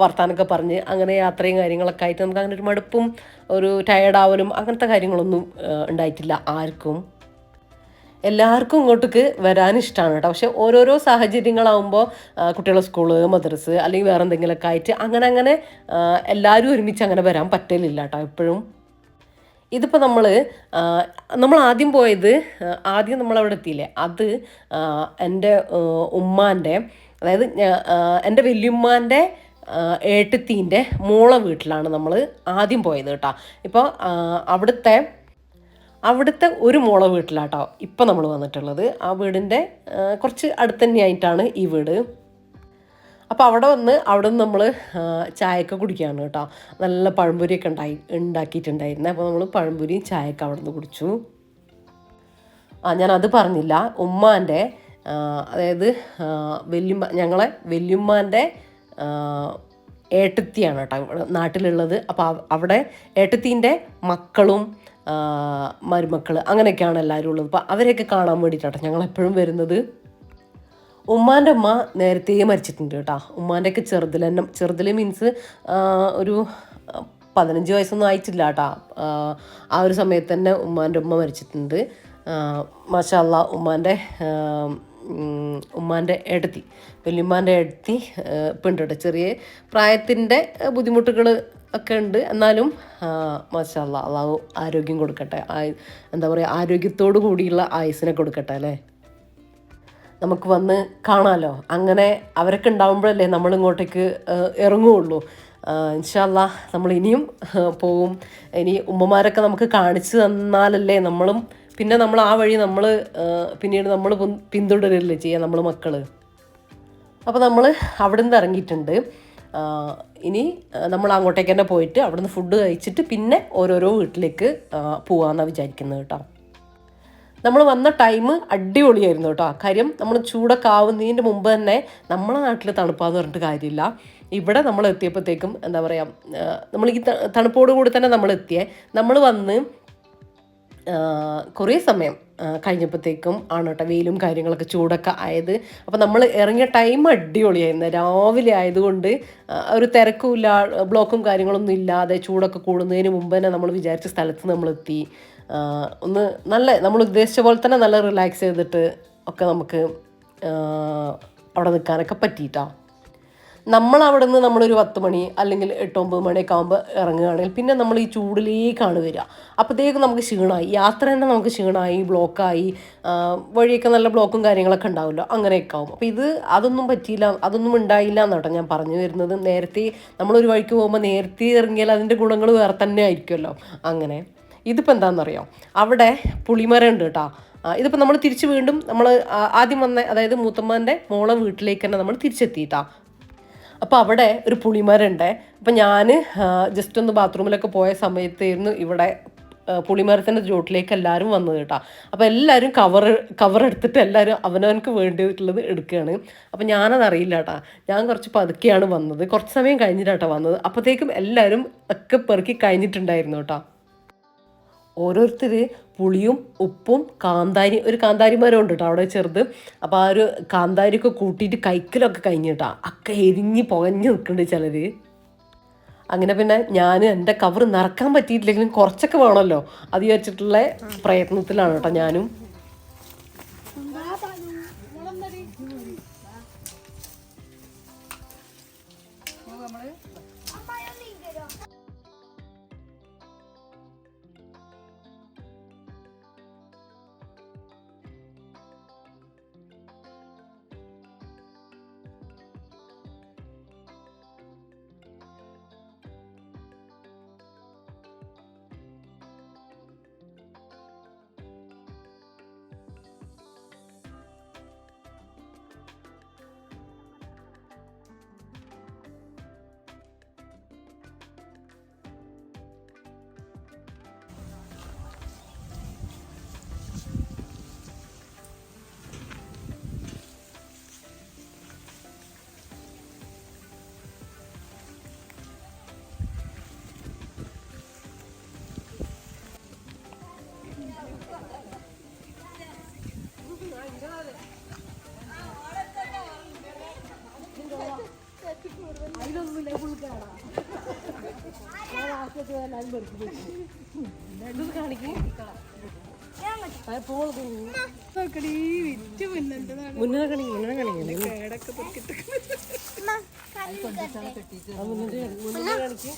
വർത്താനൊക്കെ പറഞ്ഞ് അങ്ങനെ യാത്രയും കാര്യങ്ങളൊക്കെ ആയിട്ട് നമുക്ക് അങ്ങനെ ഒരു മടുപ്പും ഒരു ടയേർഡാവലും അങ്ങനത്തെ കാര്യങ്ങളൊന്നും ഉണ്ടായിട്ടില്ല ആർക്കും. എല്ലാവർക്കും ഇങ്ങോട്ടേക്ക് വരാൻ ഇഷ്ടമാണ് കേട്ടോ. പക്ഷെ ഓരോരോ സാഹചര്യങ്ങളാവുമ്പോൾ കുട്ടികളെ സ്കൂള് മദ്രസ് അല്ലെങ്കിൽ വേറെ എന്തെങ്കിലുമൊക്കെ ആയിട്ട് അങ്ങനെ എല്ലാവരും ഒരുമിച്ച് അങ്ങനെ വരാൻ പറ്റലില്ല കേട്ടോ എപ്പോഴും. ഇതിപ്പോൾ നമ്മൾ ആദ്യം നമ്മളവിടെ എത്തിയില്ലേ, അത് എൻ്റെ ഉമ്മാൻ്റെ, അതായത് എൻ്റെ വല്യുമ്മാൻ്റെ ഏട്ടത്തീൻ്റെ മോളെ വീട്ടിലാണ് നമ്മൾ ആദ്യം പോയത് കേട്ടോ. ഇപ്പോൾ അവിടുത്തെ ഒരു മോളെ വീട്ടിലാട്ടോ ഇപ്പം നമ്മൾ വന്നിട്ടുള്ളത്. ആ വീടിൻ്റെ കുറച്ച് അടുത്ത് തന്നെയായിട്ടാണ് ഈ വീട്. അപ്പോൾ അവിടെ നിന്ന് നമ്മൾ ചായയൊക്കെ കുടിക്കുകയാണ് കേട്ടോ. നല്ല പഴംപൊരിയൊക്കെ ഉണ്ടാക്കിയിട്ടുണ്ടായിരുന്നേ. അപ്പോൾ നമ്മൾ പഴംപൊരിയും ചായയൊക്കെ അവിടെ നിന്ന് കുടിച്ചു. ഞാനത് പറഞ്ഞില്ല, ഉമ്മാൻ്റെ അതായത് ഞങ്ങളെ വല്യുമ്മാൻ്റെ ഏട്ടത്തിയാണ് കേട്ടോ ഇവിടെ നാട്ടിലുള്ളത്. അപ്പോൾ അവിടെ ഏട്ടത്തീൻ്റെ മക്കളും മരുമക്കൾ അങ്ങനെയൊക്കെയാണ് എല്ലാവരും ഉള്ളത്. അപ്പോൾ അവരെയൊക്കെ കാണാൻ വേണ്ടിയിട്ടാണ് ഞങ്ങളെപ്പോഴും വരുന്നത്. ഉമ്മാൻ്റെ അമ്മ നേരത്തെ മരിച്ചിട്ടുണ്ട് കേട്ടോ. ഉമ്മാൻ്റെയൊക്കെ ചെറുതിൽ മീൻസ് ഒരു 15 വയസ്സൊന്നും ആയിട്ടില്ല കേട്ടോ. ആ ഒരു സമയത്ത് തന്നെ ഉമ്മാൻ്റെ ഉമ്മ മരിച്ചിട്ടുണ്ട്. മാഷാ അല്ലാ. ഉമ്മാൻ്റെ ഏട്ടത്തി, വല്യുമ്മാൻ്റെ ഏട്ടത്തി ഇപ്പം ഉണ്ട് കേട്ടോ. ചെറിയ പ്രായത്തിൻ്റെ ബുദ്ധിമുട്ടുകൾ ഒക്കെ ഉണ്ട്, എന്നാലും മാഷാ അല്ലാ, അള്ളാഹു ആരോഗ്യം കൊടുക്കട്ടെ. എന്താ പറയുക, ആരോഗ്യത്തോടു കൂടിയുള്ള ആയുസ്സിനെ കൊടുക്കട്ടെ അല്ലേ. നമുക്ക് വന്ന് കാണാമല്ലോ. അങ്ങനെ അവരൊക്കെ ഉണ്ടാകുമ്പോഴല്ലേ നമ്മളിങ്ങോട്ടേക്ക് ഇറങ്ങുകയുള്ളൂ. ഇൻഷാ അല്ലാ നമ്മൾ ഇനിയും പോവും. ഇനി ഉമ്മമാരൊക്കെ നമുക്ക് കാണിച്ചു തന്നാലല്ലേ നമ്മളും പിന്നെ നമ്മൾ ആ വഴി നമ്മൾ പിന്നീട് നമ്മൾ പിന്തുടരല്ലേ ചെയ്യുക നമ്മൾ മക്കൾ. അപ്പോൾ നമ്മൾ അവിടെ നിന്ന് ഇറങ്ങിയിട്ടുണ്ട്. ഇനി നമ്മൾ അങ്ങോട്ടേക്ക് തന്നെ പോയിട്ട് അവിടുന്ന് ഫുഡ് കഴിച്ചിട്ട് പിന്നെ ഓരോരോ വീട്ടിലേക്ക് പോകാമെന്നാണ് വിചാരിക്കുന്നത് കേട്ടോ. നമ്മൾ വന്ന ടൈം അടിപൊളിയായിരുന്നു കേട്ടോ. കാര്യം നമ്മൾ ചൂടൊക്കെ ആവുന്നതിൻ്റെ മുമ്പ് തന്നെ നമ്മളെ നാട്ടിൽ തണുപ്പാന്ന് പറഞ്ഞിട്ട് കാര്യമില്ല. ഇവിടെ നമ്മൾ എത്തിയപ്പോഴത്തേക്കും എന്താ പറയുക, നമ്മൾ ഈ തണുപ്പോട് കൂടി തന്നെ നമ്മൾ നമ്മൾ വന്ന് കുറേ സമയം കഴിഞ്ഞപ്പോഴത്തേക്കും ആണ് കേട്ടോ വെയിലും കാര്യങ്ങളൊക്കെ ചൂടൊക്കെ ആയത്. അപ്പോൾ നമ്മൾ ഇറങ്ങിയ ടൈം അടിപൊളിയായിരുന്നു. രാവിലെ ആയതുകൊണ്ട് ഒരു തിരക്കുമില്ല, ബ്ലോക്കും കാര്യങ്ങളൊന്നും ഇല്ലാതെ ചൂടൊക്കെ കൂടുന്നതിന് മുമ്പ് തന്നെ നമ്മൾ വിചാരിച്ച സ്ഥലത്ത് നമ്മളെത്തി. ഒന്ന് നല്ല നമ്മൾ ഉദ്ദേശിച്ച പോലെ തന്നെ നല്ല റിലാക്സ് ചെയ്തിട്ട് ഒക്കെ നമുക്ക് അവിടെ നിൽക്കാനൊക്കെ പറ്റിയിട്ടാണ്. നമ്മളവിടെ നിന്ന് നമ്മളൊരു 10 മണി അല്ലെങ്കിൽ 8-9 മണിയൊക്കെ ആകുമ്പോൾ ഇറങ്ങുകയാണെങ്കിൽ പിന്നെ നമ്മൾ ഈ ചൂടിലേക്കാണ് വരിക. അപ്പോഴത്തേക്കും നമുക്ക് ക്ഷീണമായി, യാത്ര തന്നെ നമുക്ക് ക്ഷീണമായി, ബ്ലോക്കായി, വഴിയൊക്കെ നല്ല ബ്ലോക്കും കാര്യങ്ങളൊക്കെ ഉണ്ടാവുമല്ലോ, അങ്ങനെയൊക്കെ ആവും. അപ്പോൾ അതൊന്നും പറ്റിയില്ല, അതൊന്നും ഉണ്ടായില്ല എന്നാട്ടോ ഞാൻ പറഞ്ഞു വരുന്നത്. നേരത്തെ നമ്മളൊരു വഴിക്ക് പോകുമ്പോൾ നേരത്തെ ഇറങ്ങിയാൽ അതിൻ്റെ ഗുണങ്ങൾ വേറെ തന്നെ ആയിരിക്കുമല്ലോ. അങ്ങനെ ഇതിപ്പോൾ എന്താണെന്നറിയാം, അവിടെ പുളിമരം ഉണ്ട് കേട്ടോ. ഇതിപ്പോൾ നമ്മൾ തിരിച്ച് വീണ്ടും നമ്മൾ ആദ്യം വന്ന അതായത് മൂത്തമ്മൻ്റെ മോളെ വീട്ടിലേക്ക് തന്നെ നമ്മൾ തിരിച്ചെത്തിയിട്ടാ. അപ്പോൾ അവിടെ ഒരു പുളിമരമുണ്ട്. അപ്പം ഞാൻ ജസ്റ്റ് ഒന്ന് ബാത്റൂമിലൊക്കെ പോയ സമയത്തായിരുന്നു ഇവിടെ പുളിമരത്തിൻ്റെ ചോട്ടിലേക്ക് എല്ലാവരും വന്നത് കേട്ടോ. അപ്പോൾ എല്ലാവരും കവർ എടുത്തിട്ട് എല്ലാവരും അവനവനക്ക് വേണ്ടിയിട്ടുള്ളത് എടുക്കുകയാണ്. അപ്പോൾ ഞാനത് അറിയില്ല കേട്ടോ, ഞാൻ കുറച്ച് പതുക്കെയാണ് വന്നത്, കുറച്ച് സമയം കഴിഞ്ഞിട്ടാട്ടോ വന്നത്. അപ്പോഴത്തേക്കും എല്ലാവരും ഒക്കെ പെറുക്കി കഴിഞ്ഞിട്ടുണ്ടായിരുന്നു കേട്ടോ. ഓരോരുത്തർ പുളിയും ഉപ്പും ഒരു കാന്താരി മരം ഉണ്ട് കേട്ടോ അവിടെ ചെറുത്. അപ്പോൾ ആ ഒരു കാന്താരിയൊക്കെ കൂട്ടിയിട്ട് കൈക്കലൊക്കെ കഴിഞ്ഞിട്ടാ ഒക്കെ എരിഞ്ഞ് പുകഞ്ഞ് നിൽക്കുന്നുണ്ട് ചിലർ. അങ്ങനെ പിന്നെ ഞാൻ എൻ്റെ കവർ നിറക്കാൻ പറ്റിയിട്ടില്ലെങ്കിലും കുറച്ചൊക്കെ വേണമല്ലോ, അത് വിചാരിച്ചിട്ടുള്ള പ്രയത്നത്തിലാണ് കേട്ടോ ഞാനും.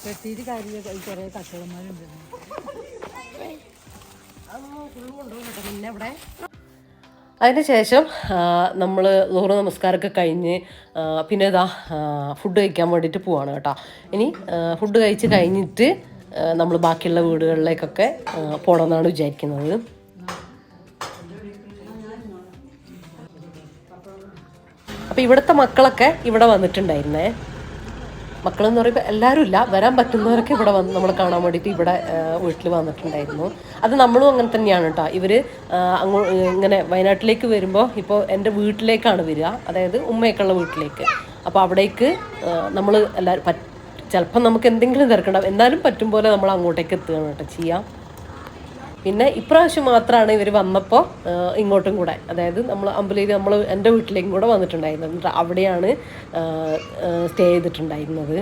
കെട്ടിയിട്ട് കാര്യം കുറെ കച്ചവടന്മാരുണ്ട്. പിന്നെ അവിടെ അതിനുശേഷം നമ്മൾ ളുഹർ നമസ്കാരമൊക്കെ കഴിഞ്ഞ് പിന്നെ ഇതാ ഫുഡ് കഴിക്കാൻ വേണ്ടിയിട്ട് പോവാണ് കേട്ടോ. ഇനി ഫുഡ് കഴിച്ച് കഴിഞ്ഞിട്ട് നമ്മൾ ബാക്കിയുള്ള വീടുകളിലേക്കൊക്കെ പോകണമെന്നാണ് വിചാരിക്കുന്നത്. അപ്പോൾ ഇവിടുത്തെ മക്കളൊക്കെ ഇവിടെ വന്നിട്ടുണ്ടായിരുന്നേ. മക്കളെന്ന് പറയുമ്പോൾ എല്ലാവരും ഇല്ല, വരാൻ പറ്റുന്നവരൊക്കെ ഇവിടെ വന്ന് നമ്മൾ കാണാൻ വേണ്ടിയിട്ട് ഇവിടെ വീട്ടിൽ വന്നിട്ടുണ്ടായിരുന്നു. അത് നമ്മളും അങ്ങനെ തന്നെയാണ് കേട്ടോ. ഇവർ ഇങ്ങനെ വയനാട്ടിലേക്ക് വരുമ്പോൾ ഇപ്പോൾ എൻ്റെ വീട്ടിലേക്കാണ് വരിക, അതായത് ഉമ്മയൊക്കെയുള്ള വീട്ടിലേക്ക്. അപ്പോൾ അവിടേക്ക് നമ്മൾ എല്ലാവരും ചിലപ്പോൾ നമുക്ക് എന്തെങ്കിലും തിരക്കുണ്ടാവും, എന്നാലും പറ്റും പോലെ നമ്മൾ അങ്ങോട്ടേക്ക് എത്തുകയാണ് കേട്ടോ ചെയ്യാം. പിന്നെ ഇപ്രാവശ്യം മാത്രമാണ് ഇവർ വന്നപ്പോൾ ഇങ്ങോട്ടും കൂടെ, അതായത് നമ്മൾ അമ്പലയിൽ നമ്മൾ എൻ്റെ വീട്ടിലേക്കും കൂടെ വന്നിട്ടുണ്ടായിരുന്നത്. എന്നിട്ട് അവിടെയാണ് സ്റ്റേ ചെയ്തിട്ടുണ്ടായിരുന്നത്.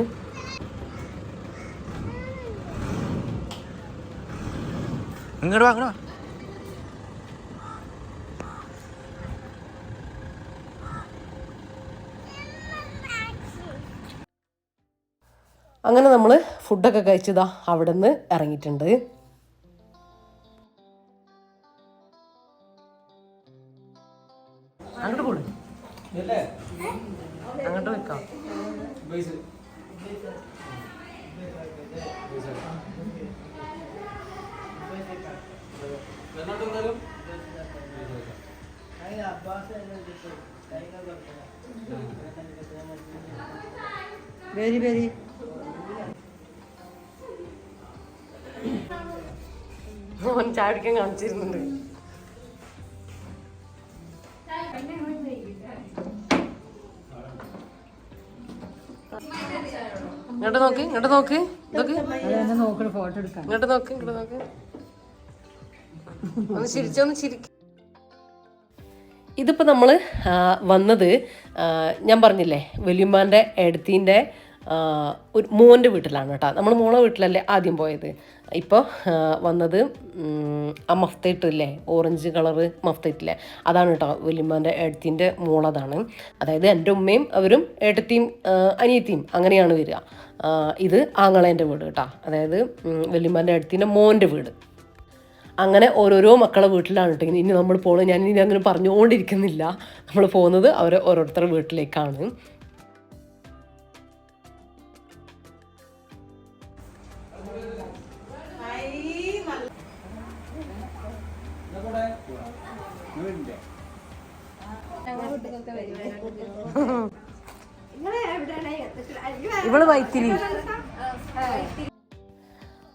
അങ്ങനെ നമ്മൾ ഫുഡൊക്കെ കഴിച്ചതാ അവിടെ നിന്ന് ഇറങ്ങിയിട്ടുണ്ട്. അങ്ങോട്ട് പോളൂ, അങ്ങോട്ട് വെക്കാം. വെരി വെരി മോൻ ചായ കുടിക്കാൻ കാണിച്ചിരുന്നുണ്ട്. ഇങ്ങോട്ട് നോക്ക്, ഇങ്ങോട്ട് നോക്ക്, നോക്ക്, അതെന്നെ നോക്കണ ഫോട്ടോ എടുക്കാൻ. ഇങ്ങോട്ട് നോക്ക്, ഇങ്ങോട്ട് നോക്ക്. ഒന്ന് ചിരിച്ചൊന്ന് ചിരിക്ക. ഇതിപ്പോൾ നമ്മൾ വന്നത് ഞാൻ പറഞ്ഞില്ലേ വല്യമ്മാൻ്റെ ഏടത്തീൻ്റെ ഒരു മോൻ്റെ വീട്ടിലാണ് കേട്ടോ. നമ്മൾ മോളെ വീട്ടിലല്ലേ ആദ്യം പോയത്. ഇപ്പോൾ വന്നത് ആ മഫ്തയിട്ടില്ലേ, ഓറഞ്ച് കളറ് മഫ്തയിട്ടില്ലേ, അതാണ് കേട്ടോ വല്യമ്മാൻ്റെ ഏടത്തീൻ്റെ മോളതാണ്. അതായത് എൻ്റെ ഉമ്മയും അവരും ഏട്ടത്തിയും അനിയത്തിയും അങ്ങനെയാണ് വരിക. ഇത് ആങ്ങളേൻ്റെ വീട് കേട്ടോ, അതായത് വല്യമ്മാൻ്റെ ഏടത്തീൻ്റെ മോൻ്റെ വീട്. അങ്ങനെ ഓരോരോ മക്കളെ വീട്ടിലാണ് കേട്ടോ ഇനി നമ്മൾ പോകുന്നത്. ഞാൻ ഇനി അങ്ങനെ പറഞ്ഞുകൊണ്ടിരിക്കുന്നില്ല, നമ്മൾ പോകുന്നത് അവരെ ഓരോരുത്തരുടെ വീട്ടിലേക്കാണ്. ഇവള് വൈത്തിരി.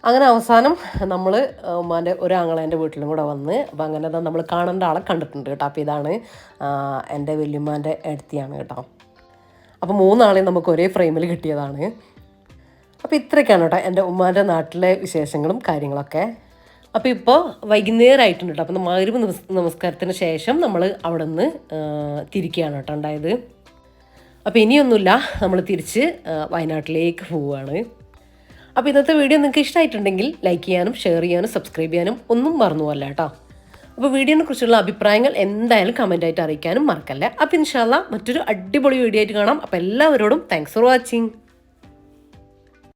അങ്ങനെ അവസാനം നമ്മൾ ഉമ്മാൻ്റെ ഒരാങ്ങളേൻ്റെ വീട്ടിലും കൂടെ വന്ന്, അപ്പം അങ്ങനെ നമ്മൾ കാണേണ്ട ആളെ കണ്ടിട്ടുണ്ട് കേട്ടോ. അപ്പോൾ ഇതാണ് എൻ്റെ വല്യമ്മാൻ്റെ ഏടത്തിയാണ് കേട്ടോ. അപ്പോൾ മൂന്നാളെയും നമുക്ക് ഒരേ ഫ്രെയിമിൽ കിട്ടിയതാണ്. അപ്പോൾ ഇത്രയൊക്കെയാണ് കേട്ടോ എൻ്റെ ഉമ്മാൻ്റെ നാട്ടിലെ വിശേഷങ്ങളും കാര്യങ്ങളൊക്കെ. അപ്പോൾ ഇപ്പോൾ വൈകുന്നേരമായിട്ടുണ്ട് കേട്ടോ. അപ്പോൾ മഗ്‌രിബ് നമസ്കാരത്തിന് ശേഷം നമ്മൾ അവിടെ നിന്ന് തിരിക്കുകയാണ് കേട്ടോ ഉണ്ടായത്. അപ്പോൾ ഇനിയൊന്നുമില്ല, നമ്മൾ തിരിച്ച് വയനാട്ടിലേക്ക് പോവുകയാണ്. അപ്പോൾ ഇന്നത്തെ വീഡിയോ നിങ്ങൾക്ക് ഇഷ്ടമായിട്ടുണ്ടെങ്കിൽ ലൈക്ക് ചെയ്യാനും ഷെയർ ചെയ്യാനും സബ്സ്ക്രൈബ് ചെയ്യാനും ഒന്നും മറന്നു പോകല്ല കേട്ടോ. അപ്പോൾ വീഡിയോനെ കുറിച്ചുള്ള അഭിപ്രായങ്ങൾ എന്തായാലും കമൻറ്റായിട്ട് അറിയിക്കാനും മറക്കല്ല. അപ്പോൾ ഇൻഷാ അല്ലാഹ് മറ്റൊരു അടിപൊളി വീഡിയോ ആയിട്ട് കാണാം. അപ്പോൾ എല്ലാവരോടും താങ്ക്സ് ഫോർ വാച്ചിങ്.